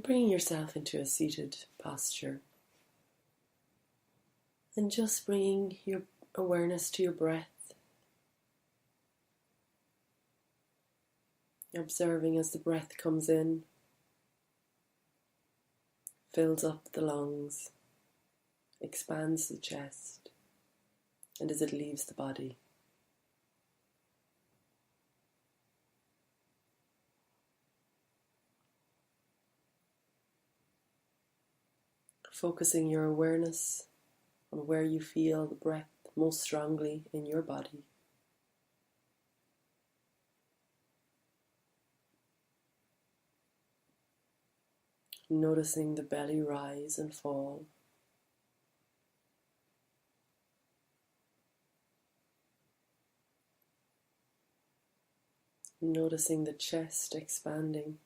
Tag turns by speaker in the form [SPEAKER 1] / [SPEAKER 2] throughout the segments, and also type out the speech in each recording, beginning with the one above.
[SPEAKER 1] Bringing yourself into a seated posture and just bringing your awareness to your breath, observing as the breath comes in, fills up the lungs, expands the chest, and as it leaves the body. Focusing your awareness on where you feel the breath most strongly in your body. Noticing the belly rise and fall. Noticing the chest expanding.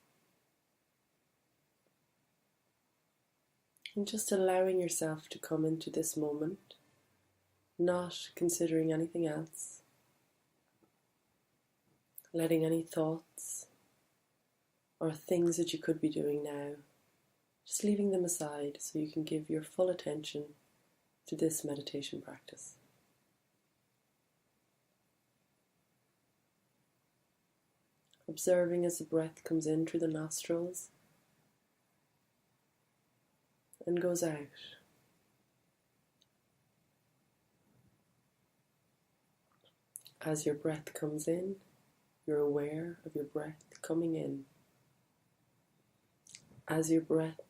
[SPEAKER 1] And just allowing yourself to come into this moment, not considering anything else, letting any thoughts or things that you could be doing now, just leaving them aside so you can give your full attention to this meditation practice. Observing as the breath comes in through the nostrils and goes out. As your breath comes in, you're aware of your breath coming in. As your breath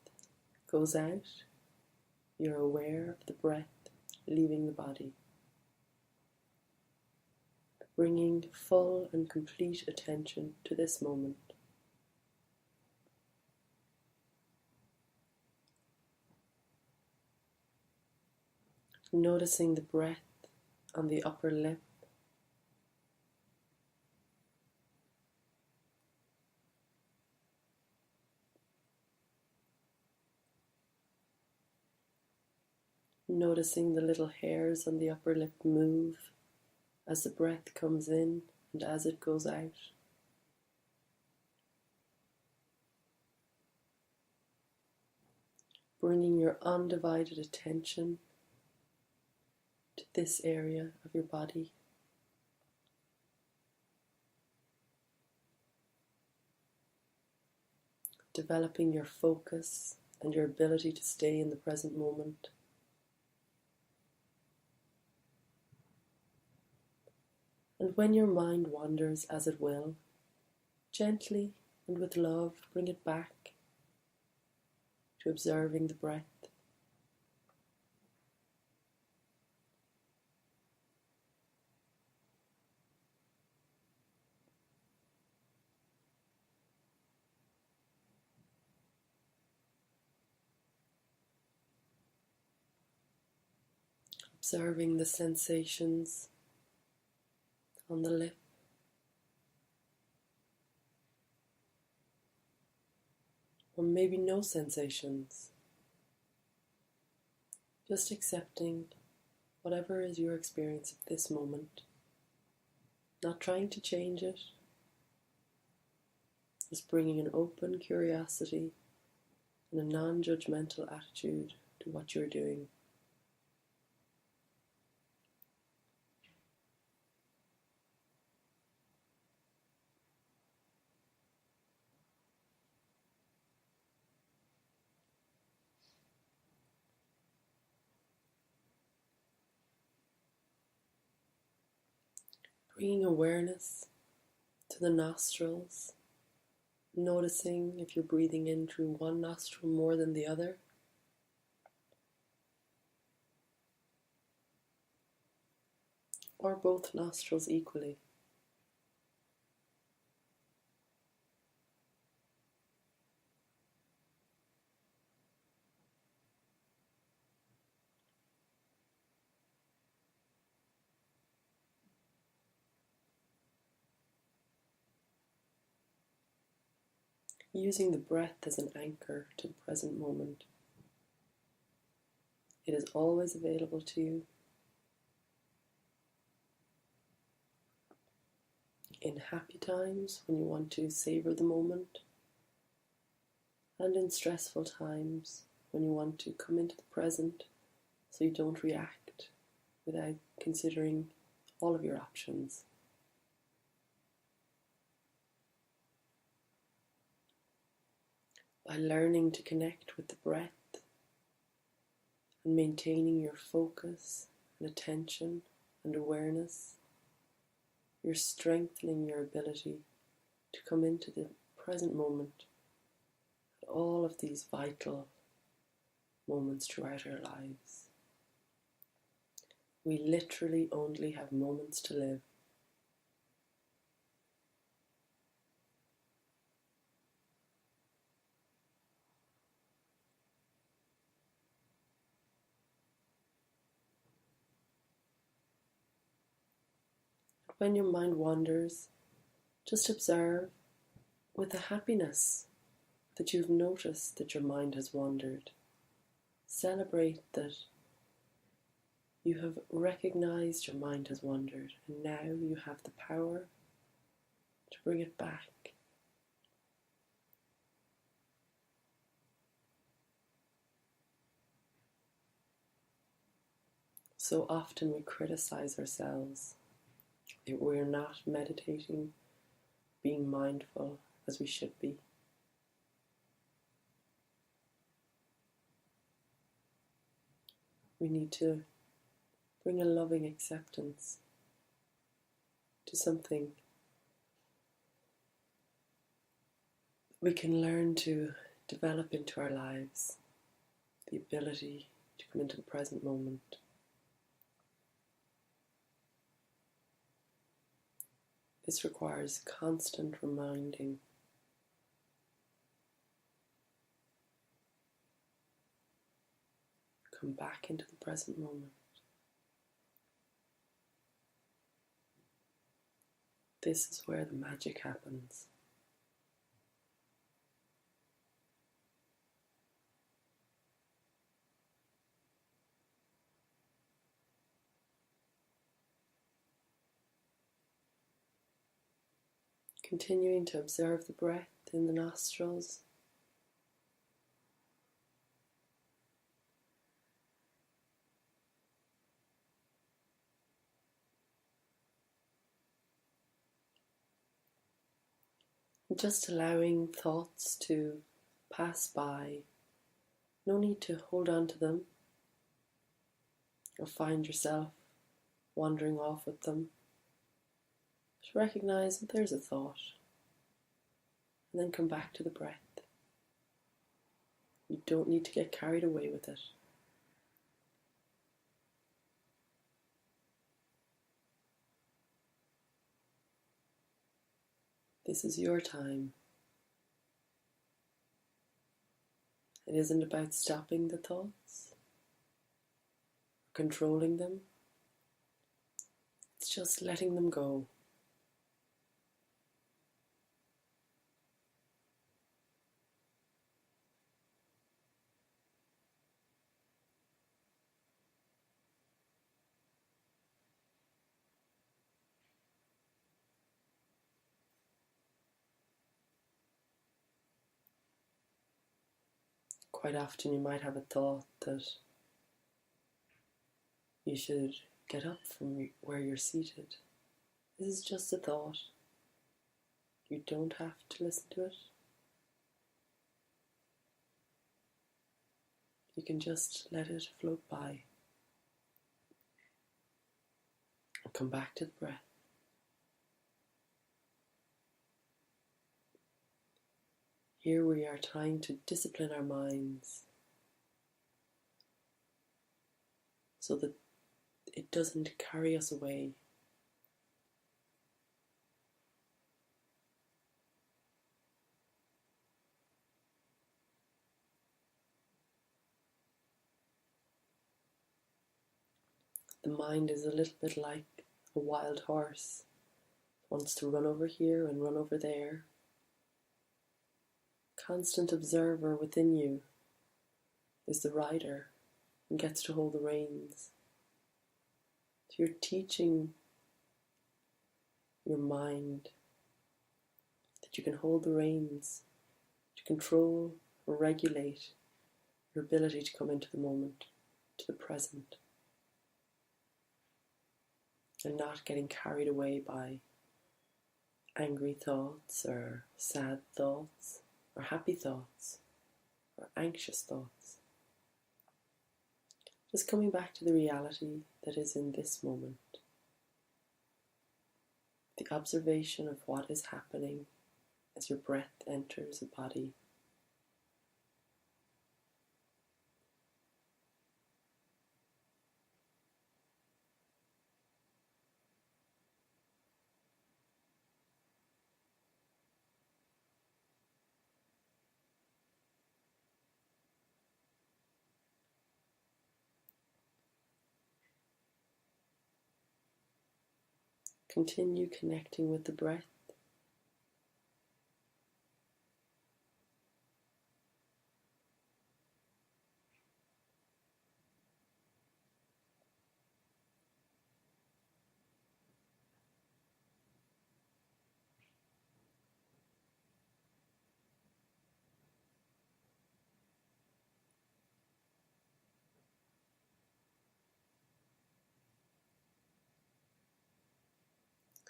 [SPEAKER 1] goes out, you're aware of the breath leaving the body. Bringing full and complete attention to this moment. Noticing the breath on the upper lip. Noticing the little hairs on the upper lip move as the breath comes in and as it goes out. Bringing your undivided attention to this area of your body. Developing your focus and your ability to stay in the present moment. And when your mind wanders, as it will, gently and with love bring it back to observing the breath. Observing the sensations on the lip. Or maybe no sensations. Just accepting whatever is your experience of this moment. Not trying to change it. Just bringing an open curiosity and a non-judgmental attitude to what you're doing. Bringing awareness to the nostrils, noticing if you're breathing in through one nostril more than the other. Or both nostrils equally. Using the breath as an anchor to the present moment. It is always available to you. In happy times, when you want to savor the moment, and in stressful times when you want to come into the present so you don't react without considering all of your options. By learning to connect with the breath and maintaining your focus and attention and awareness, you're strengthening your ability to come into the present moment at all of these vital moments throughout our lives. We literally only have moments to live. When your mind wanders, just observe with a happiness that you've noticed that your mind has wandered. Celebrate that you have recognized your mind has wandered, and now you have the power to bring it back. So often we criticize ourselves that we're not meditating, being mindful as we should be. We need to bring a loving acceptance to something we can learn to develop into our lives, the ability to come into the present moment. This requires constant reminding. Come back into the present moment. This is where the magic happens. Continuing to observe the breath in the nostrils. And just allowing thoughts to pass by. No need to hold on to them or find yourself wandering off with them. Just recognize that there's a thought and then come back to the breath. You don't need to get carried away with it. This is your time. It isn't about stopping the thoughts, controlling them. It's just letting them go. Quite often you might have a thought that you should get up from where you're seated. This is just a thought. You don't have to listen to it. You can just let it float by and come back to the breath. Here we are trying to discipline our minds so that it doesn't carry us away. The mind is a little bit like a wild horse. It wants to run over here and run over there. Constant observer within you is the rider and gets to hold the reins. So you're teaching your mind that you can hold the reins to control, regulate your ability to come into the moment, to the present, and not getting carried away by angry thoughts or sad thoughts or happy thoughts or anxious thoughts. Just coming back to the reality that is in this moment. The observation of what is happening as your breath enters the body. Continue connecting with the breath.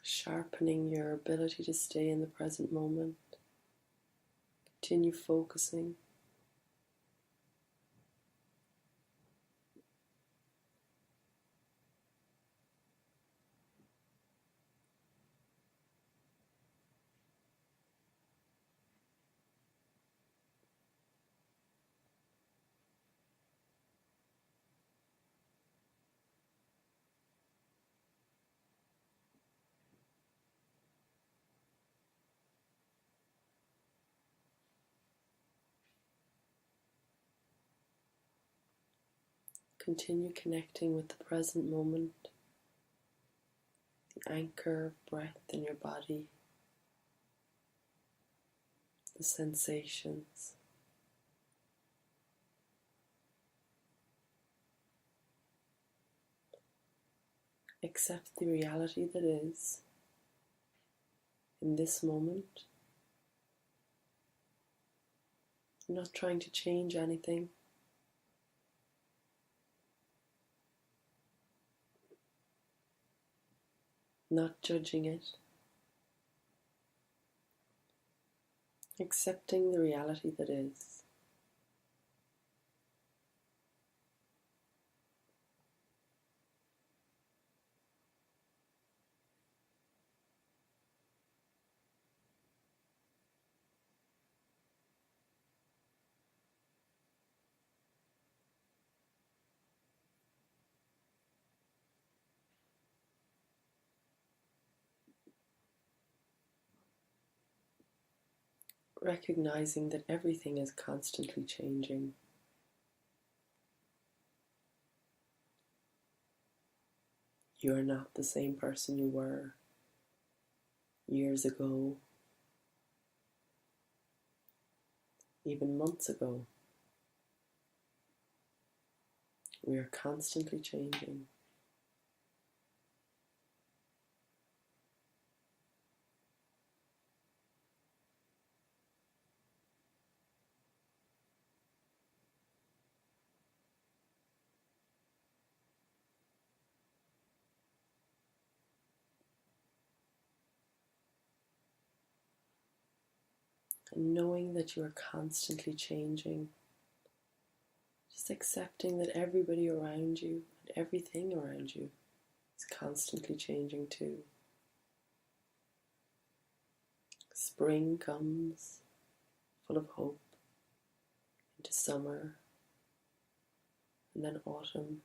[SPEAKER 1] Sharpening your ability to stay in the present moment. Continue focusing. Continue connecting with the present moment, the anchor of breath in your body, the sensations. Accept the reality that is in this moment. You're not trying to change anything. Not judging it. Accepting the reality that is. Recognizing that everything is constantly changing. You are not the same person you were years ago, even months ago. We are constantly changing. And knowing that you are constantly changing, just accepting that everybody around you and everything around you is constantly changing too. Spring comes full of hope, into summer, and then autumn,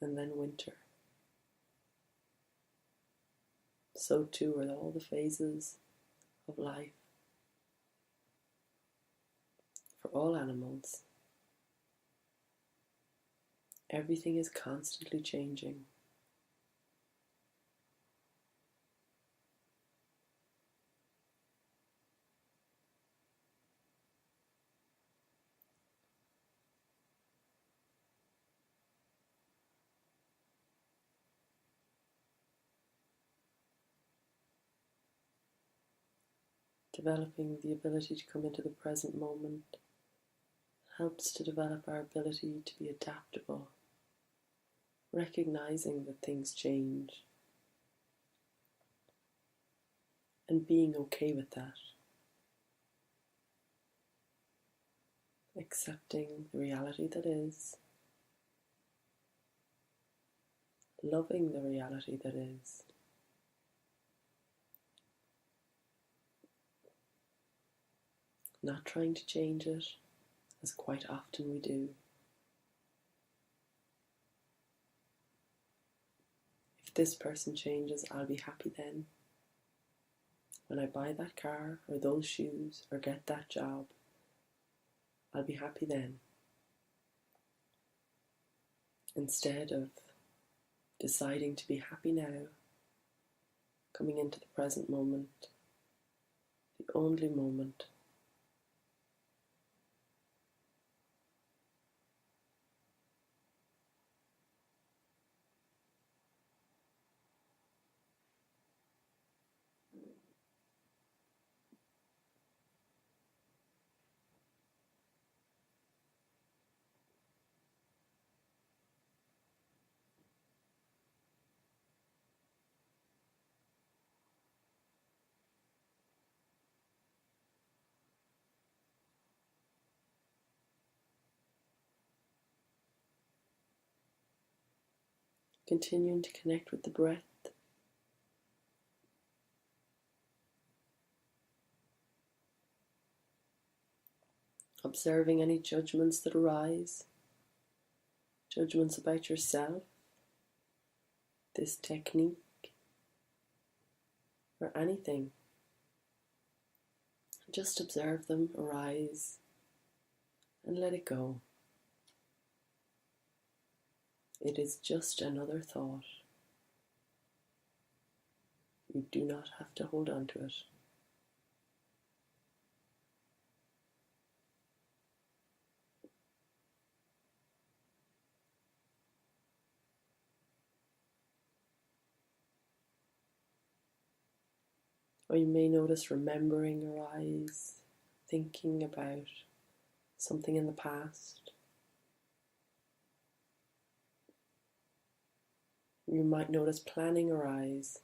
[SPEAKER 1] and then winter. So too are all the phases of life for all animals. Everything is constantly changing. Developing the ability to come into the present moment helps to develop our ability to be adaptable, recognizing that things change and being okay with that, accepting the reality that is, loving the reality that is, not trying to change it, as quite often we do. If this person changes, I'll be happy then. When I buy that car or those shoes or get that job, I'll be happy then. Instead of deciding to be happy now, coming into the present moment, the only moment. Continuing to connect with the breath. Observing any judgments that arise, judgments about yourself, this technique, or anything. Just observe them arise and let it go. It is just another thought. You do not have to hold on to it. Or you may notice remembering arise, thinking about something in the past. You might notice planning arise,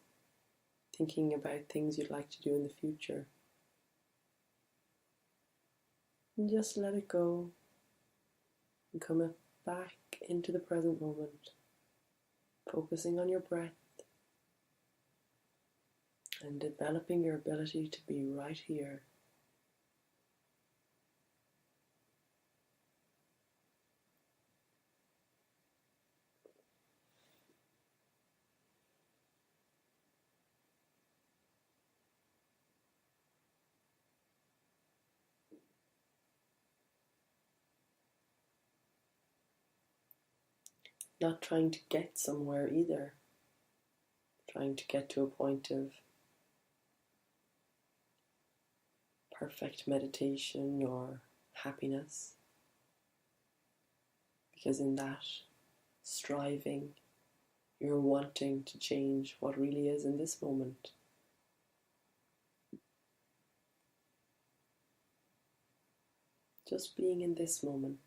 [SPEAKER 1] thinking about things you'd like to do in the future. And just let it go and come back into the present moment, focusing on your breath and developing your ability to be right here. Not trying to get somewhere either, trying to get to a point of perfect meditation or happiness, because in that striving, you're wanting to change what really is in this moment. Just being in this moment.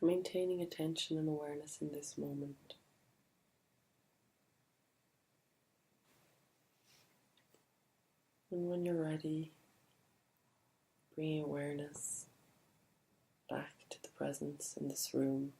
[SPEAKER 1] Maintaining attention and awareness in this moment. And when you're ready, bringing awareness back to the presence in this room.